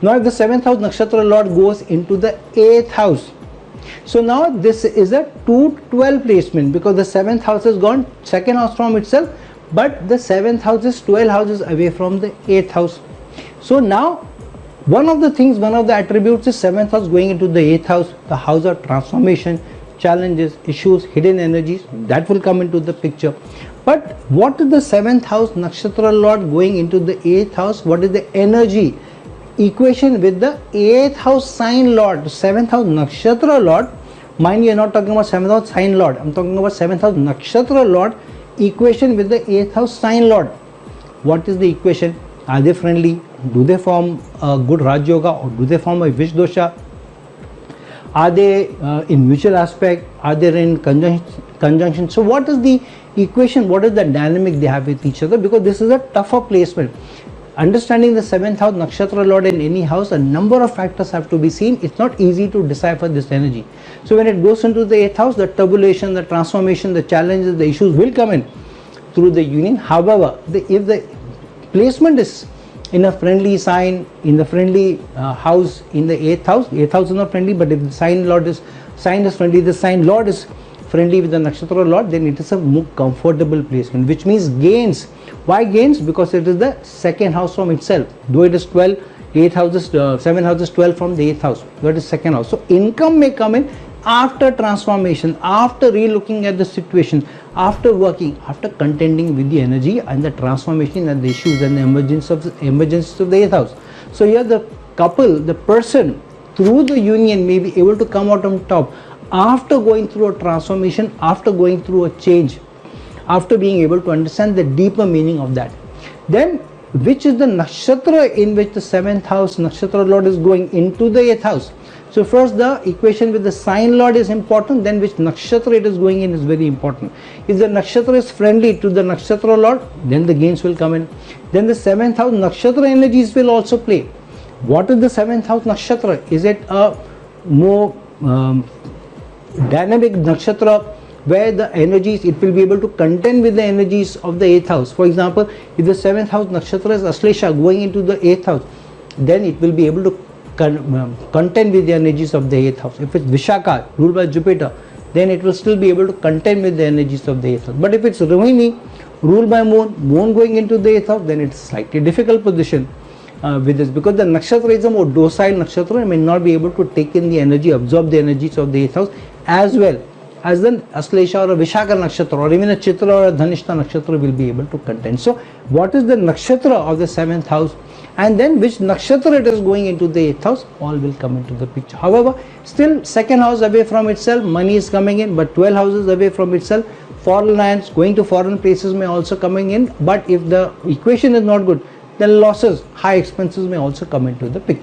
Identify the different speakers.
Speaker 1: Now if the 7th house Nakshatra Lord goes into the 8th house, so now this is a 2-12 placement, because the 7th house has gone 2nd house from itself, but the 7th house is 12 houses away from the 8th house. So now one of the attributes is 7th house going into the 8th house, the house of transformation, challenges, issues, hidden energies, that will come into the picture. But what is the 7th house Nakshatra Lord going into the 8th house? What is the energy equation with the 8th house sign Lord? 7th house Nakshatra Lord, mind you, I'm not talking about 7th house sign Lord, I'm talking about 7th house Nakshatra Lord equation with the 8th house sign Lord. What is the equation? Are they friendly? Do they form a good Raj Yoga, or do they form a Vish Dosha? Are they in mutual aspect? Are they in conjunction? So what is the equation? What is the dynamic they have with each other? Because this is a tougher placement. Understanding the 7th house Nakshatra Lord in any house, a number of factors have to be seen. It's not easy to decipher this energy. So when it goes into the 8th house, the turbulation, the transformation, the challenges, the issues will come in through the union. However, if the placement is in a friendly sign, in the friendly house, in the 8th house, 8th house is not friendly, but if the sign is friendly, the sign Lord is friendly with the Nakshatra Lord, then it is a more comfortable placement, which means gains. Why gains? Because it is the 2nd house from itself. Though it is 12, 8 houses, 7 houses, 12 from the 8th house, that is 2nd house. So income may come in after transformation, after re-looking at the situation, after working, after contending with the energy and the transformation and the issues and the emergence of the 8th house. So here the couple, the person, through the union may be able to come out on top after going through a transformation, after going through a change, after being able to understand the deeper meaning of that. Then which is the nakshatra in which the 7th house Nakshatra Lord is going into the 8th house? So first the equation with the sign Lord is important, then which nakshatra it is going in is very important. If the nakshatra is friendly to the Nakshatra Lord, then the gains will come in. Then the 7th house nakshatra energies will also play. What is the 7th house nakshatra? Is it a more dynamic nakshatra where the energies, it will be able to contend with the energies of the 8th house? For example, if the 7th house nakshatra is Aslesha going into the 8th house, then it will be able to contend with the energies of the 8th house. If it's Vishaka ruled by Jupiter, then it will still be able to contend with the energies of the 8th house. But if it's Rohini ruled by Moon going into the 8th house, then it's slightly difficult position with this, because the nakshatra is a more docile nakshatra and may not be able to take in the energy, absorb the energies of the 8th house as well as the Aslesha or a Vishaka nakshatra or even a Chitra or a Dhanishta nakshatra will be able to contend. So what is the nakshatra of the 7th house, and then which nakshatra it is going into the 8th house, all will come into the picture. However, still 2nd house away from itself, money is coming in, but 12 houses away from itself, foreign lands, going to foreign places may also coming in. But if the equation is not good, then losses, high expenses may also come into the picture.